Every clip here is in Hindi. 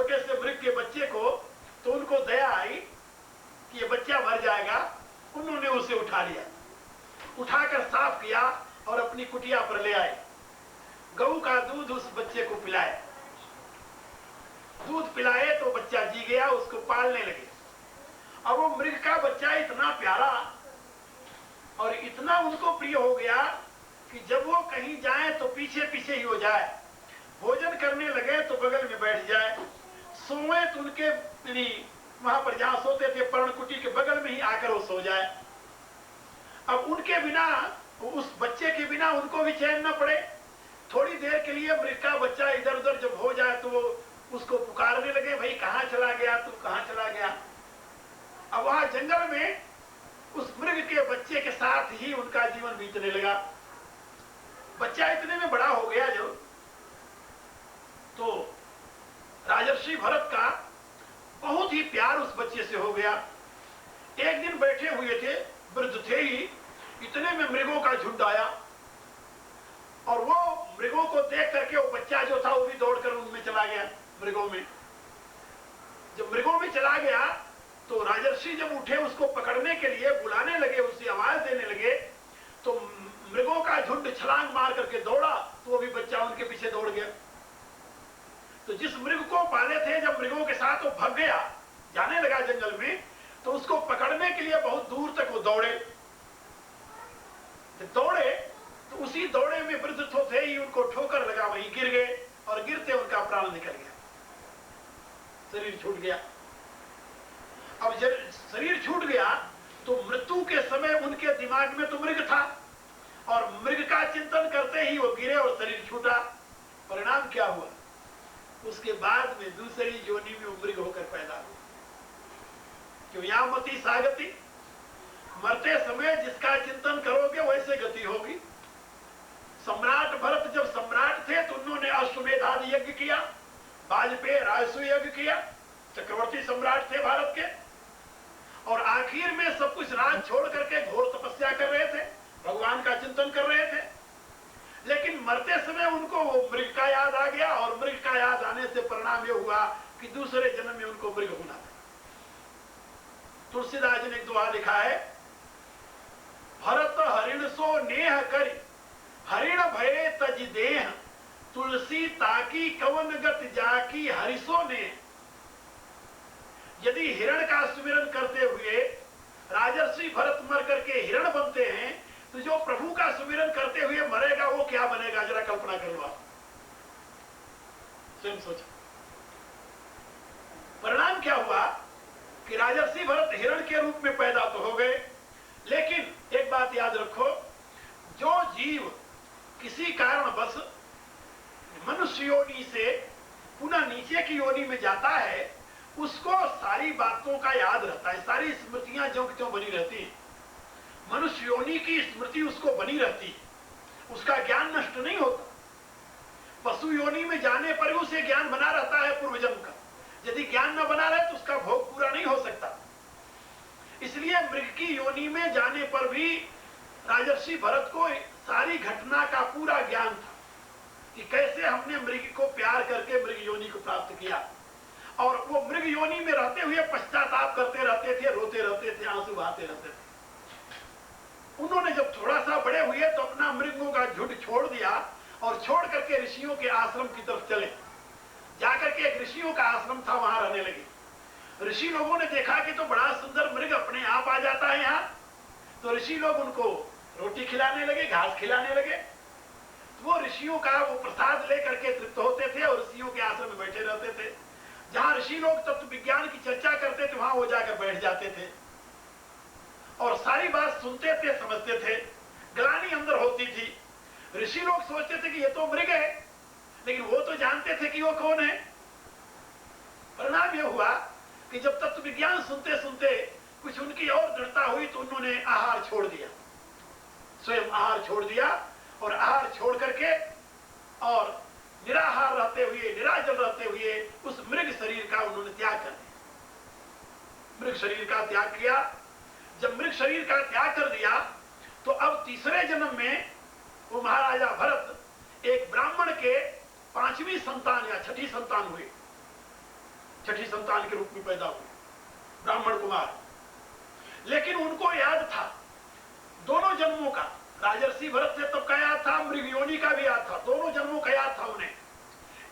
छोटे से मृग के बच्चे को, तो उनको दया आई कि ये बच्चा मर जाएगा। उन्होंने उसे उठा लिया, उठाकर साफ किया और अपनी कुटिया पर ले आए। गऊ का दूध उस बच्चे को पिलाए, दूध पिलाए तो बच्चा जी गया, उसको पालने लगे। और वो मृग का बच्चा इतना प्यारा और इतना उनको प्रिय हो गया कि जब वो कहीं जाए तो पीछे पीछे ही हो जाए, भोजन करने लगे तो बगल में बैठ जाए, सोए तो उनके वहां पर जहां सोते थे पर्णकुटी के बगल में ही आकर वो सो जाए। अब उनके बिना, उस बच्चे के बिना उनको भी चैन न पड़े। थोड़ी देर के लिए मृग का बच्चा इधर उधर जब हो जाए तो वो उसको पुकारने लगे, भाई कहाँ चला गया, तू कहाँ चला गया। अब वहां जंगल में उस मृग के बच्चे के साथ ही उनका जीवन बीतने लगा। बच्चा इतने में बड़ा हो गया जो, तो राजर्षि भरत का बहुत ही प्यार उस बच्चे से हो गया। एक दिन बैठे हुए थे, वृद्ध थे ही, इतने में मृगों का झुंड आया और वो मृगों को देख करके वो बच्चा जो था वो भी दौड़कर उनमें चला गया, मृगों में। जब मृगों में चला गया तो राजर्षि जब उठे उसको पकड़ने के लिए बुलाने लगे, उसे आवाज देने लगे, तो मृगों का झुंड छलांग मार करके दौड़ा तो वो भी बच्चा उनके पीछे दौड़ गया। तो जिस मृग को पाले थे, जब मृगों के साथ वो भाग गया, जाने लगा जंगल में, तो उसको पकड़ने के लिए बहुत दूर तक वो दौड़े। जब दौड़े तो उसी दौड़े में वृद्ध तो थे ही, उनको ठोकर लगा, वहीं गिर गए और गिरते उनका प्राण निकल गया, शरीर छूट गया। अब जब शरीर छूट गया तो मृत्यु के समय उनके दिमाग में तो मृग था और मृग का चिंतन करते ही वो गिरे और शरीर छूटा। परिणाम क्या हुआ, उसके बाद में दूसरी योनि में मृग होकर पैदा हुआ। क्यों यामती सागति, मरते समय जिसका चिंतन करोगे वैसे गति होगी। सम्राट भरत जब सम्राट थे तो उन्होंने अश्वमेधादि यज्ञ किया, वाजपेयी राजसूय यज्ञ किया, चक्रवर्ती सम्राट थे भारत के, और आखिर में सब कुछ राज छोड़ करके घोर तपस्या कर रहे थे, भगवान का चिंतन कर रहे थे। लेकिन मरते समय उनको वो मृग का याद आ गया और मृग का याद आने से परिणाम ये हुआ कि दूसरे जन्म में उनको मृग होना था। तुलसीदास जी ने एक दुआ लिखा है, भरत हरिण सो नेह करी, हरिण भये तज देह, तुलसी ताकी कवन गत जाकी हरिसो ने। यदि हिरण का सुमिरन करते हुए राजर्षि भरत मर करके हिरण बनते हैं, तो जो प्रभु का सुमिरन करते हुए मरेगा वो क्या बनेगा, जरा कल्पना कर लो आप, स्वयं सोचो। परिणाम क्या हुआ कि राजर्षि भरत हिरण के रूप में पैदा तो हो गए, लेकिन एक बात याद रखो, जो जीव किसी कारणवश मनुष्य योनि से पुनः नीचे की योनि में जाता है, उसको सारी बातों का याद रहता है, सारी स्मृतियां ज्यों की त्यों बनी रहती है। मनुष्य योनि की स्मृति उसको बनी रहती है, उसका ज्ञान नष्ट नहीं होता। पशु योनि में जाने पर उसे ज्ञान बना रहता है पूर्व जन्म का, यदि ज्ञान न बना रहे तो उसका भोग पूरा नहीं हो सकता। इसलिए मृग की योनि में जाने पर भी राजर्षि भरत को सारी घटना का पूरा ज्ञान था कि कैसे हमने मृग को प्यार करके मृग योनि को प्राप्त किया, और वो मृग योनि में रहते हुए पश्चाताप करते रहते थे, रोते रहते थे, आंसू बहाते रहते थे। उन्होंने जब थोड़ा सा बड़े हुए तो अपना मृगों का झुंड छोड़ दिया और छोड़ करके ऋषियों के आश्रम की तरफ चले। जाकर के एक ऋषियों का आश्रम था, वहां रहने लगे। ऋषि लोगों ने देखा कि तो बड़ा सुंदर मृग अपने आप आ जाता है यहाँ, तो ऋषि लोग उनको रोटी खिलाने लगे, घास खिलाने लगे। तो वो ऋषियों का वो प्रसाद लेकर के तृप्त होते थे और ऋषियों के आश्रम में बैठे रहते थे। जहां ऋषि लोग तत्व विज्ञान की चर्चा करते थे वहां वो जाकर बैठ जाते थे और सारी बात सुनते थे, समझते थे। ग्लानि अंदर होती थी, ऋषि लोग सोचते थे कि ये तो मृग है, लेकिन वो तो जानते थे कि वो कौन है। परिणाम यह हुआ कि जब तत्व विज्ञान सुनते सुनते कुछ उनकी और दृढ़ता हुई तो उन्होंने आहार छोड़ दिया, स्वयं आहार छोड़ दिया, और आहार छोड़ करके और निराहार रहते हुए, निराजल रहते हुए उस मृग शरीर का उन्होंने त्याग कर दिया। मृग शरीर का त्याग किया। जब मृग शरीर का त्याग कर दिया तो अब तीसरे जन्म में वो महाराजा भरत एक ब्राह्मण के 5वीं संतान या 6ठी संतान हुए। छठी संतान के रूप में पैदा हुए, ब्राह्मण कुमार। लेकिन उनको याद था दोनों जन्मों का, राजर्षि भरत से तब का याद था, मृग योनि का भी याद था, दोनों जन्मों का याद था उन्हें।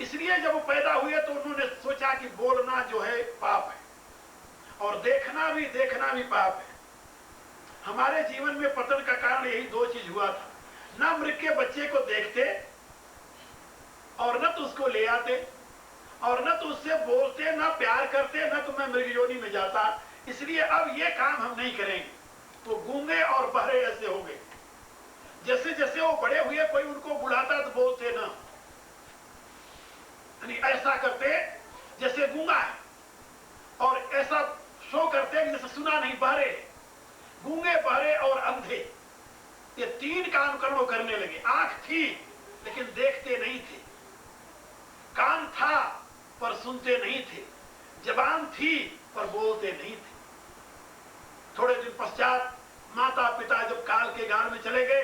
इसलिए जब वो पैदा हुए तो उन्होंने सोचा कि बोलना जो है पाप है और देखना भी पाप है। हमारे जीवन में पतन का कारण यही दो चीज हुआ था, ना मृग के बच्चे को देखते और न तो उसको ले आते और न तो उससे बोलते, न प्यार करते, न तो मैं मृग योनि में जाता। इसलिए अब ये काम हम नहीं करेंगे। तो गूंगे और बहरे ऐसे हो गए। जैसे जैसे वो बड़े हुए कोई उनको बुलाता तो बोलते ना, यानी ऐसा करते जैसे गूंगा है और ऐसा शो करते जैसे सुना नहीं। बहरे, गूंगे, बहरे और अंधे, ये तीन का अनुकरण वो करने लगे। आंख थी लेकिन देखते नहीं थे, कान था पर सुनते नहीं थे, जबान थी पर बोलते नहीं थे। थोड़े दिन पश्चात माता पिता जब काल के गान में चले गए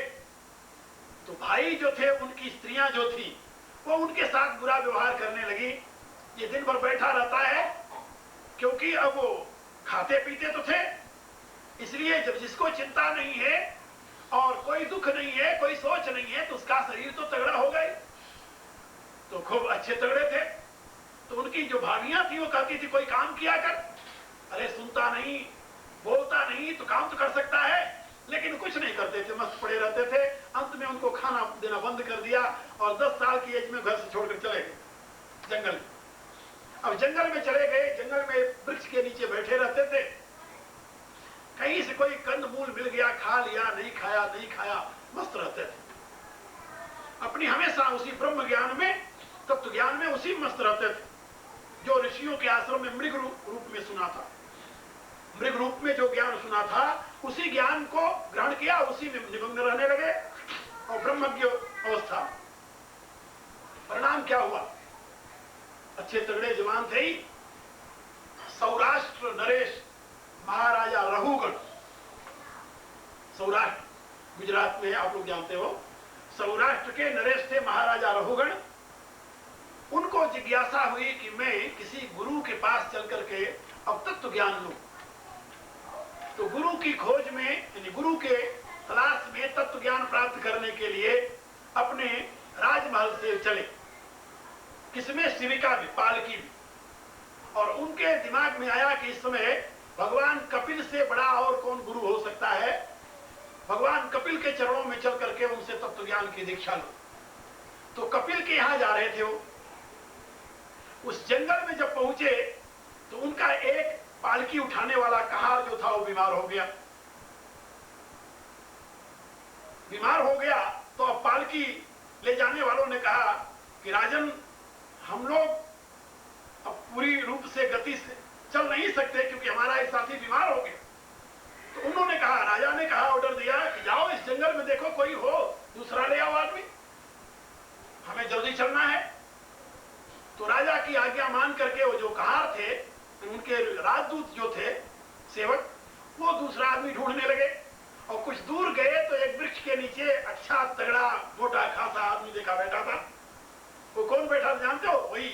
तो भाई जो थे, उनकी स्त्रियां जो थी, वो उनके साथ बुरा व्यवहार करने लगी। ये दिन भर बैठा रहता है, क्योंकि अब वो खाते पीते तो थे, इसलिए जब जिसको चिंता नहीं है और कोई दुख नहीं है, कोई सोच नहीं है, तो उसका शरीर तो तगड़ा हो गए। तो खूब अच्छे तगड़े थे। तो उनकी जो भाभियां थी वो कहती थी कोई काम किया कर। अरे सुनता नहीं, बोलता नहीं, तो काम तो कर सकता है, लेकिन कुछ नहीं करते थे, मस्त पड़े रहते थे। अंत में उनको खाना देना बंद कर दिया और 10 साल की एज में घर से छोड़कर चले गए जंगल में। अब जंगल में चले गए, जंगल में वृक्ष के नीचे बैठे रहते थे। कहीं से कोई कंद मूल मिल गया, खा लिया, नहीं खाया, मस्त रहते थे। अपनी हमेशा उसी ब्रह्म ज्ञान में, तत्व ज्ञान में उसी मस्त रहते थे, जो ऋषियों के आश्रम में मृग रूप में सुना था। मृग रूप में जो ज्ञान सुना था, उसी ज्ञान को ग्रहण किया, उसी में निमग्न रहने लगे और ब्रह्मज्ञ अवस्था। परिणाम क्या हुआ? अच्छे तगड़े जवान थे ही। सौराष्ट्र नरेश महाराजा रघुगण, सौराष्ट्र गुजरात में आप लोग जानते हो, सौराष्ट्र के नरेश थे महाराजा रघुगण। उनको जिज्ञासा हुई कि मैं किसी गुरु के पास चल करके अब तत्व ज्ञान लूं। तो गुरु की खोज में, यानी गुरु के तलाश में तत्व ज्ञान प्राप्त करने के लिए अपने राजमहल से चले। किसमें? शिविका में, पालकी में। और उनके दिमाग में आया कि इस समय भगवान कपिल से बड़ा और कौन गुरु हो सकता है। भगवान कपिल के चरणों में चल करके उनसे तत्व ज्ञान की दीक्षा लो। तो कपिल के यहां जा रहे थे वो। उस जंगल में जब पहुंचे तो उनका एक पालकी उठाने वाला कहार जो था वो बीमार हो गया। बीमार हो गया तो अब पालकी ले जाने वालों ने कहा कि राजन, हम लोग अब पूरी रूप से गति से चल नहीं सकते क्योंकि हमारा एक साथी बीमार हो गया। तो उन्होंने कहा, राजा ने कहा, ऑर्डर दिया कि जाओ इस जंगल में देखो कोई हो, दूसरा ले आओ आदमी, हमें जल्दी चलना है। तो राजा की आज्ञा मान करके वो जो कहार थे, उनके राजदूत जो थे, सेवक, वो दूसरा आदमी ढूंढने लगे। और कुछ दूर गए तो एक वृक्ष के नीचे अच्छा तगड़ा मोटा खासा आदमी देखा बैठा था। वो कौन बैठा था जानते हो? वही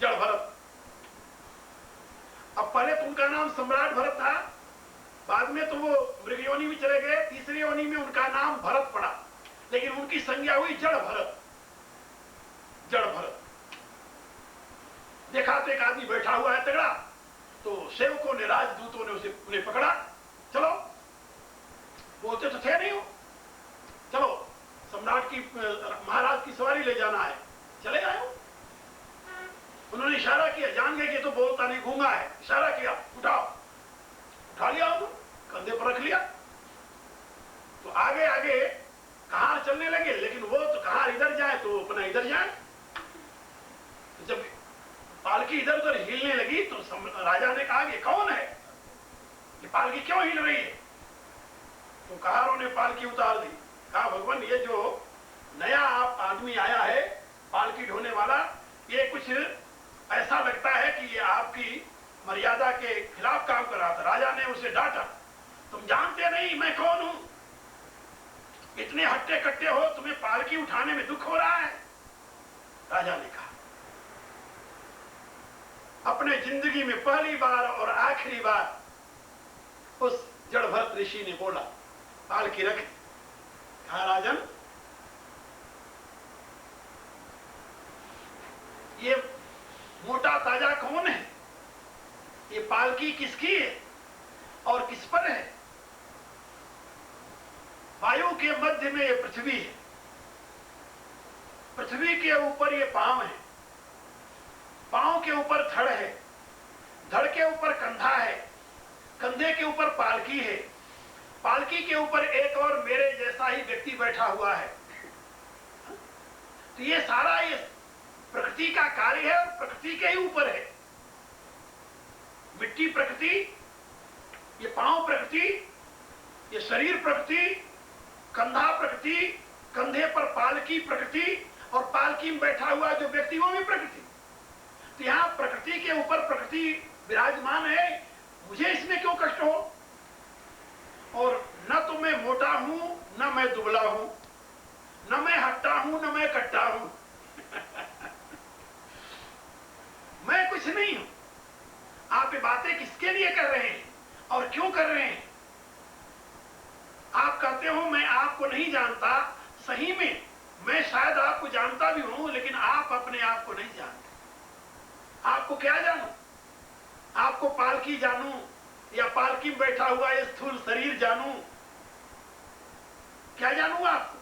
जड़ भरत। अब पहले तो उनका नाम सम्राट भरत था, बाद में तो वो मृग योनि में चले गए, तीसरी योनि में उनका नाम भरत पड़ा, लेकिन उनकी संज्ञा हुई जड़ भरत। जड़ भरत देखा तो एक आदमी बैठा हुआ है तगड़ा, तो सेवकों ने, राजदूतों ने उन्हें पकड़ा। चलो, बोलते तो थे नहीं हो, चलो सम्राट की, महाराज की सवारी ले जाना है, चले आए हो। उन्होंने इशारा किया, जान गए कि तो बोलता नहीं, गूंगा है। इशारा किया, उठाओ, उठा लिया, कंधे पर रख लिया। तो आगे आगे कहार चलने लगे, लेकिन वो तो कहार इधर जाए तो अपना इधर जाए। तो जब पालकी इधर उधर हिलने लगी तो राजा ने कहा कि कौन है, ये पालकी क्यों हिल रही है? तो कहारों ने पालकी उतार दी। कहा, भगवान, ये जो नया आप आदमी आया है पालकी ढोने वाला, ये कुछ ऐसा लगता है कि ये आपकी मर्यादा के खिलाफ काम कर रहा था। राजा ने उसे डांटा, तुम जानते नहीं मैं कौन हूं? इतने हट्टे कट्टे हो, तुम्हें पालकी उठाने में दुख हो रहा है? राजा ने कहा। अपने जिंदगी में पहली बार और आखिरी बार उस जड़ भरत ऋषि ने बोला, पालकी रख। कहा, राजन, ये मोटा ताजा कौन है? ये पालकी किसकी है और किस पर है? वायु के मध्य में ये पृथ्वी है, पृथ्वी के ऊपर ये पांव है, पांव के ऊपर धड़ है, धड़ के ऊपर कंधा है, कंधे के ऊपर पालकी है, पालकी के ऊपर एक और मेरे जैसा ही व्यक्ति बैठा हुआ है। तो ये सारा ये प्रकृति का कार्य है और प्रकृति के ही ऊपर है। मिट्टी प्रकृति, ये पांव प्रकृति, ये शरीर प्रकृति, कंधा प्रकृति, कंधे पर पालकी प्रकृति, और पालकी में बैठा हुआ जो व्यक्ति वो भी प्रकृति। तो यहां प्रकृति के ऊपर प्रकृति विराजमान है, मुझे इसमें क्यों कष्ट हो? और न तो मैं मोटा हूं, न मैं दुबला हूं, न मैं हट्टा हूं, न मैं कट्टा हूं। मैं कुछ नहीं हूं। आप ये बातें किसके लिए कर रहे हैं और क्यों कर रहे हैं? आप कहते हो मैं आपको नहीं जानता, सही में मैं शायद आपको जानता भी हूं, लेकिन आप अपने आप को नहीं जानते। आपको क्या जानूं? आपको पालकी जानूं या पालकी में बैठा हुआ ये स्थूल शरीर जानूं? क्या जानूं आपको?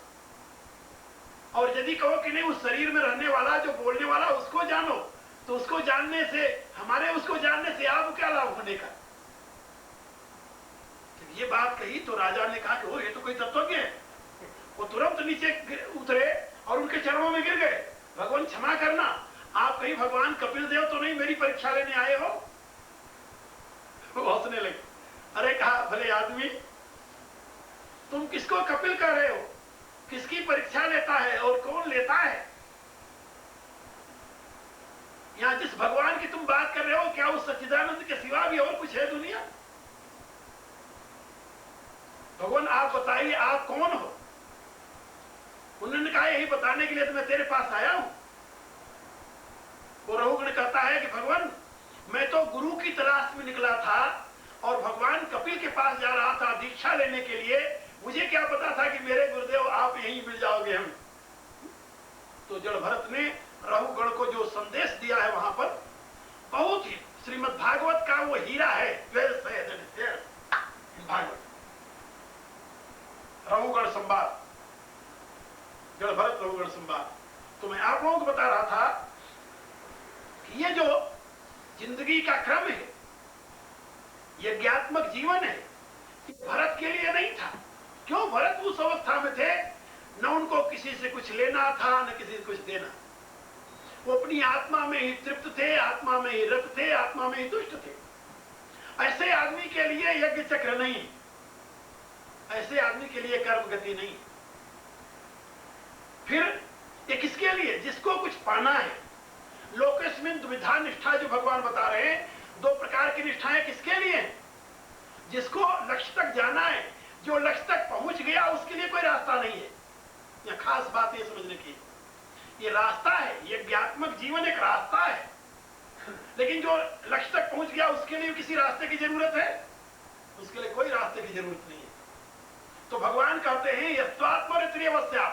और यदि कहो कि नहीं उस शरीर में रहने वाला जो बोलने वाला उसको जानो, तो उसको जानने से, हमारे उसको जानने से आपको क्या लाभ होने का? जब ये बात कही तो राजा ने कहा कि वो ये तो कोई तत्वज्ञ है। वो तुरंत नीचे उतरे और उनके चरणों में गिर गए। भगवान क्षमा करना, आप कहीं भगवान कपिल देव तो नहीं मेरी परीक्षा लेने आए हो? वो हंसने लगे। अरे कहा, भले आदमी, तुम किसको कपिल कह रहे हो? किसकी परीक्षा लेता है और कौन लेता है? यहां जिस भगवान की तुम बात कर रहे हो, क्या उस सच्चिदानंद के सिवा भी और कुछ है दुनिया? भगवान आप बताइए, आप कौन हो? उन्होंने कहा, यही बताने के लिए तो मैं तेरे पास आया हूं। वो रहुगण कहता है कि भगवान, मैं तो गुरु की तलाश में निकला था और भगवान कपिल के पास जा रहा था दीक्षा लेने के लिए। मुझे क्या पता था कि मेरे गुरुदेव आप यहीं मिल जाओगे हम। तो जड़ भरत ने रहुगण को जो संदेश दिया है वहां पर, बहुत ही श्रीमद् भागवत का वो हीरा है। भागवत रहुगण संवाद, जड़ भरत रहुगण संवाद। तो मैं आप लोगों को बता रहा था कि ये जो जिंदगी का क्रम है, यज्ञात्मक जीवन है, ये भरत के लिए नहीं था। क्यों? भरत उस अवस्था में थे, न उनको किसी से कुछ लेना था, न किसी से कुछ देना। वो अपनी आत्मा में ही तृप्त थे, आत्मा में ही रत थे, आत्मा में ही तुष्ट थे। ऐसे आदमी के लिए यज्ञ चक्र नहीं, ऐसे आदमी के लिए कर्म गति नहीं। फिर ये किसके लिए? जिसको कुछ पाना है। लोकेस्मिन् द्विधा निष्ठा जो भगवान बता रहे हैं, दो प्रकार की निष्ठाएं किसके लिए? जिसको लक्ष्य तक जाना है, जो लक्ष्य तक पहुंच गया उसके लिए कोई रास्ता नहीं है। यह खास बात ये समझने की, ये रास्ता है, ये ज्ञात्मक जीवन एक रास्ता है। लेकिन जो लक्ष्य तक पहुंच गया उसके लिए किसी रास्ते की जरूरत है? उसके लिए कोई रास्ते की जरूरत नहीं है। तो भगवान कहते हैं यस्त्वात्मरतिरवस्या,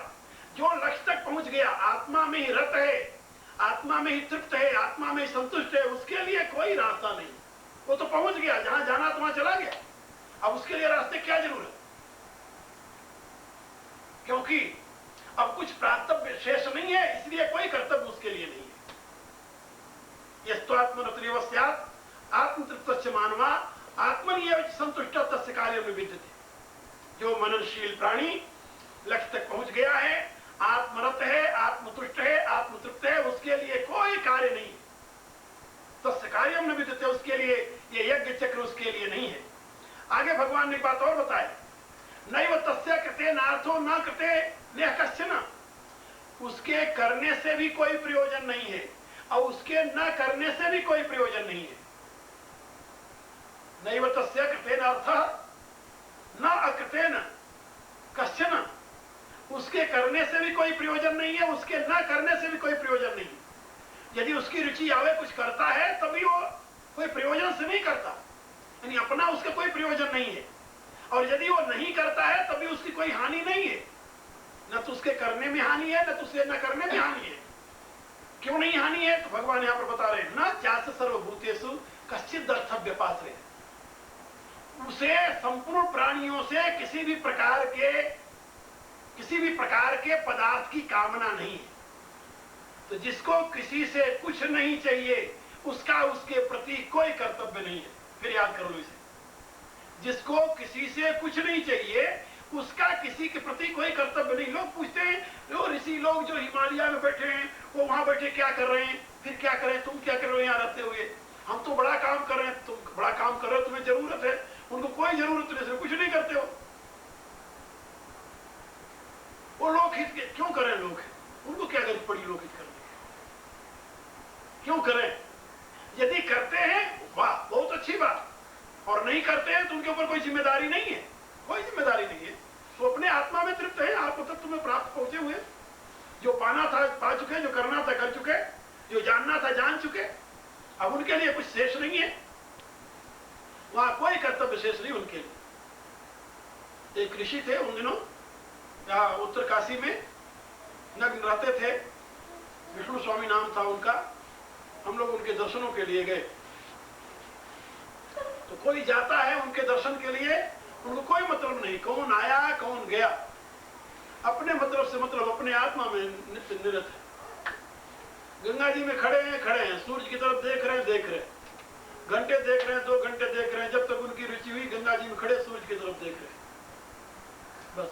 जो लक्ष्य तक पहुंच गया, आत्मा में ही रत है, आत्मा में ही तृप्त है, आत्मा में ही संतुष्ट है, उसके लिए कोई रास्ता नहीं। वो तो पहुंच गया, जहां जाना तो वहां चला गया। अब उसके लिए रास्ते क्या जरूरत? क्योंकि अब कुछ प्राप्तव्य शेष नहीं है, इसलिए कोई कर्तव्य उसके लिए नहीं है। यस्त्वात्मरतिरवस्यात् आत्मतृप्तस्य मानवा आत्मन्येव संतुष्ट तस्य कार्यं न विद्यते। जो मननशील प्राणी लक्ष्य तक पहुंच गया है, आत्मरत है, आत्मतुष्ट है, आत्मतृप्त है, उसके लिए कोई कार्य नहीं। तस्य कार्यं न विद्यते, उसके लिए ये यज्ञ चक्र उसके लिए नहीं है। आगे भगवान ने एक बात और बताई, नैव तस्य कृते नार्थो न कृते नेह कश्चन। उसके करने से भी कोई प्रयोजन नहीं है और उसके न करने से भी कोई प्रयोजन नहीं है। नैव तस्य कृते नार्थः न अकृतेन कश्चन। उसके करने से भी कोई प्रयोजन नहीं है, उसके न करने से भी कोई प्रयोजन नहीं। यदि उसकी रुचि आवे कुछ करता है तभी वो कोई प्रयोजन से नहीं करता, यानी अपना उसका कोई प्रयोजन नहीं है। और यदि वो नहीं करता है तभी उसकी कोई हानि नहीं है, न तो उसके करने में हानि है न तो उसके न करने में हानि है। क्यों नहीं हानि है? तो भगवान यहां पर बता रहे हैं, न चास सर्वभूतेषु कश्चित् अर्थं व्यपाश्रयेत्। उसे संपूर्ण प्राणियों से किसी भी प्रकार के पदार्थ की कामना नहीं है। तो जिसको किसी से कुछ नहीं चाहिए उसका उसके प्रति कोई कर्तव्य नहीं है। फिर याद कर लो इसे, जिसको किसी से कुछ नहीं चाहिए उसका किसी के प्रति कोई कर्तव्य नहीं। लोग पूछते हैं, जो ऋषि लोग जो हिमालय में बैठे हैं वो वहां बैठे क्या कर रहे हैं? फिर क्या करें? तुम क्या कर रहे हो यहाँ रहते हुए? हम तो बड़ा काम कर रहे हैं। तुम बड़ा काम कर रहे हो, तुम्हें जरूरत है, उनको कोई जरूरत नहीं, कुछ नहीं करते हो। वो लोकहित क्यों करें? लोग उनको क्या जरूरत पड़ी लोकहित करने की? क्यों करें? यदि करते हैं वाह, बहुत अच्छी बात, और नहीं करते हैं तो उनके ऊपर कोई जिम्मेदारी नहीं है, कोई जिम्मेदारी नहीं है। तो अपने आत्मा में तृप्त है, आप तत्व में प्राप्त पहुंचे हुए, जो पाना था पा चुके, जो करना था कर चुके, जो जानना था जान चुके। अब उनके लिए कुछ शेष नहीं है, वहां कोई कर्तव्य शेष नहीं उनके लिए। एक ऋषि थे उन दिनों, यहाँ उत्तर काशी में नग्न रहते थे, विष्णु स्वामी नाम था उनका। हम लोग उनके दर्शनों के लिए गए, तो कोई जाता है उनके दर्शन के लिए, उनको कोई मतलब नहीं कौन आया कौन गया, अपने मतलब से मतलब, अपने आत्मा में नित्य निरत है। गंगा जी में खड़े हैं, सूर्य की तरफ देख रहे हैं, घंटे देख रहे हैं, 2 घंटे देख रहे हैं, जब तक उनकी रुचि हुई गंगा जी में खड़े सूर्य की तरफ देख रहे हैं। बस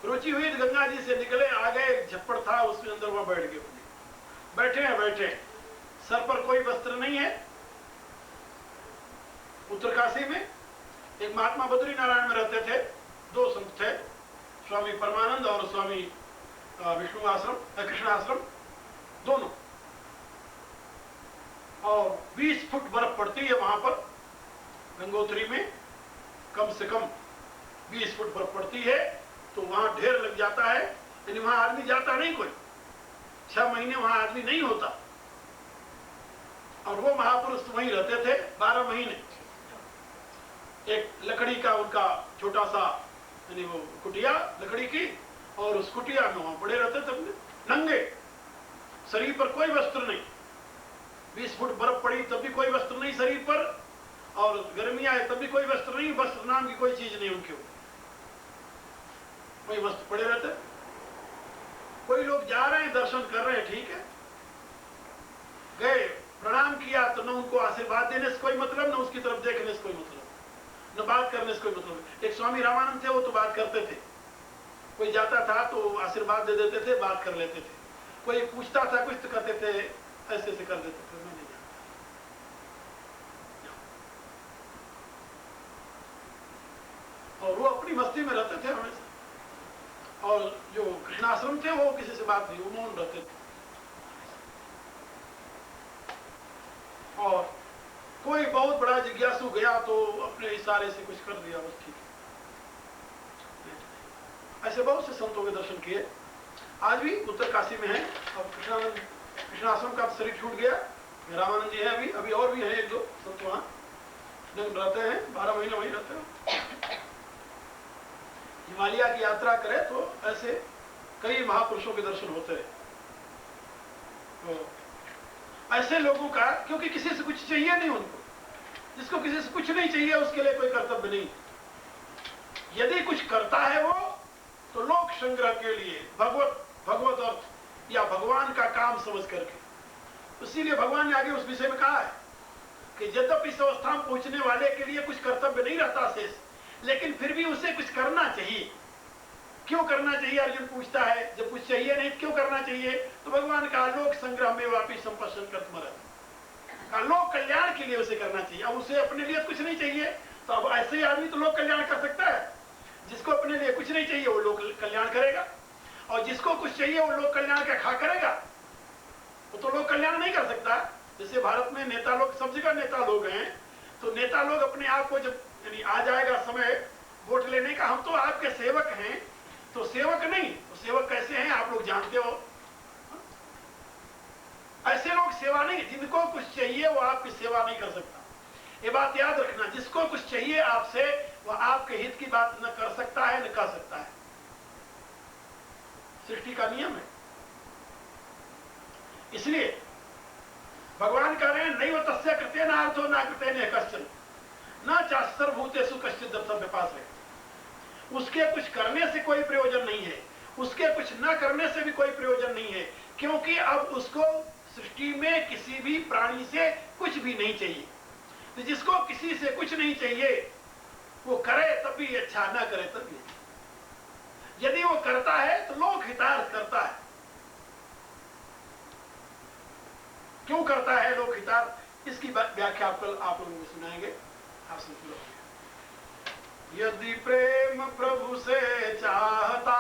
रुचि हुई तो गंगा जी से निकले, आ गए, झप्पड़ था उसके अंदर, वहां बैठ गए। बैठे हैं, सर पर कोई वस्त्र नहीं है। उत्तरकाशी में एक महात्मा बद्री नारायण में रहते थे, 2 संत थे, स्वामी परमानंद और स्वामी विष्णु आश्रम, कृष्ण आश्रम, दोनों। और 20 फुट बर्फ पड़ती है वहां पर गंगोत्री में, कम से कम 20 फुट बर्फ पड़ती है। तो वहां ढेर लग जाता है, यानी वहां आदमी जाता नहीं, कोई 6 महीने वहां आदमी नहीं होता। और वो महापुरुष वहीं रहते थे 12 महीने। एक लकड़ी का उनका छोटा सा, यानी वो कुटिया लकड़ी की, और उस कुटिया में वहां पड़े रहते थे अपने नंगे, शरीर पर कोई वस्त्र नहीं। 20 फुट बर्फ पड़ी तब भी कोई वस्त्र नहीं शरीर पर, और गर्मियां है तब भी कोई वस्त्र नहीं, वस्त्र नाम की कोई चीज नहीं उनके ऊपर, कोई वस्त्र पड़े रहते। कोई लोग जा रहे हैं, दर्शन कर रहे हैं, ठीक है, गए, प्रणाम किया, तो न उनको आशीर्वाद देने से कोई मतलब, न उसकी तरफ देखने से कोई मतलब, न बात करने से कोई मतलब। एक स्वामी रामानंद थे, वो तो बात करते थे, कोई जाता था तो आशीर्वाद दे देते थे, बात कर लेते थे। कोई पूछता था कुछ तो कहते थे, ऐसे ऐसे कर देते थे, मैं नहीं जानता। और वो अपनी मस्ती में रहते थे हमेशा। और जो कृष्णाश्रम थे वो किसी से बात नहीं, वो मौन रहते थे। और कोई बहुत बड़ा जिज्ञासु गया तो अपने इशारे से कुछ कर दिया, बस ठीक है। ऐसे बहुत से संतों के दर्शन किए, आज भी उत्तर काशी में है। अब कृष्णाश्रम का शरीर छूट गया, रामानंद जी है अभी और भी है 1-2 संत वहां रहते हैं, 12 महीने वहीं रहते हैं। हिमालय की यात्रा करे तो ऐसे कई महापुरुषों के दर्शन होते हैं। तो ऐसे लोगों का, क्योंकि किसी से कुछ चाहिए नहीं उनको, जिसको किसी से कुछ नहीं चाहिए उसके लिए कोई कर्तव्य नहीं। यदि कुछ करता है वो तो लोक संग्रह के लिए, भगवत अर्थ या भगवान का काम समझ करके। इसीलिए भगवान ने आगे उस विषय में कहा है कि यद्यपि इस अवस्था में पहुंचने वाले के लिए कुछ कर्तव्य नहीं रहता शेष, लेकिन फिर भी उसे कुछ करना चाहिए। क्यों करना चाहिए? अर्जुन पूछता है, जब कुछ चाहिए नहीं क्यों करना चाहिए? तो भगवान का लोक संग्रह में वापी संपशन का लोक कल्याण के लिए उसे करना चाहिए। अब उसे अपने लिए कुछ नहीं चाहिए, तो अब ऐसे ही आदमी तो लोक कल्याण कर सकता है। जिसको अपने लिए कुछ नहीं चाहिए वो लोक कल्याण करेगा, और जिसको कुछ चाहिए वो लोक कल्याण का खा करेगा, वो तो लोक कल्याण नहीं कर सकता। जैसे भारत में नेता लोग, सब जगह नेता लोग हैं, तो नेता लोग अपने आप को जब, यानी आ जाएगा समय वोट लेने का, हम तो आपके सेवक हैं, तो सेवक नहीं, तो सेवक कैसे हैं आप लोग जानते हो। ऐसे लोग सेवा नहीं, जिनको कुछ चाहिए वो आपकी सेवा नहीं कर सकता। ये बात याद रखना, जिसको कुछ चाहिए आपसे वो आपके हित की बात न कर सकता है न कर सकता है। सृष्टि का नियम है। इसलिए भगवान कह रहे हैं नहीं वो तस्य कृते न अर्थो न कृते न कश्चन न चास्तर भूतेषु कश्चित् दत्तव्य पास है। उसके कुछ करने से कोई प्रयोजन नहीं है, उसके कुछ न करने से भी कोई प्रयोजन नहीं है, क्योंकि अब उसको सृष्टि में किसी भी प्राणी से कुछ भी नहीं चाहिए। तो जिसको किसी से कुछ नहीं चाहिए वो करे तब भी अच्छा, ना करे तब भी अच्छा। यदि वो करता है तो लोक हितार्थ करता है। क्यों करता है लोक हितार्थ, इसकी व्याख्या आप लोगों को सुनाएंगे। आप सुन लो। यदि प्रेम प्रभु से चाहता,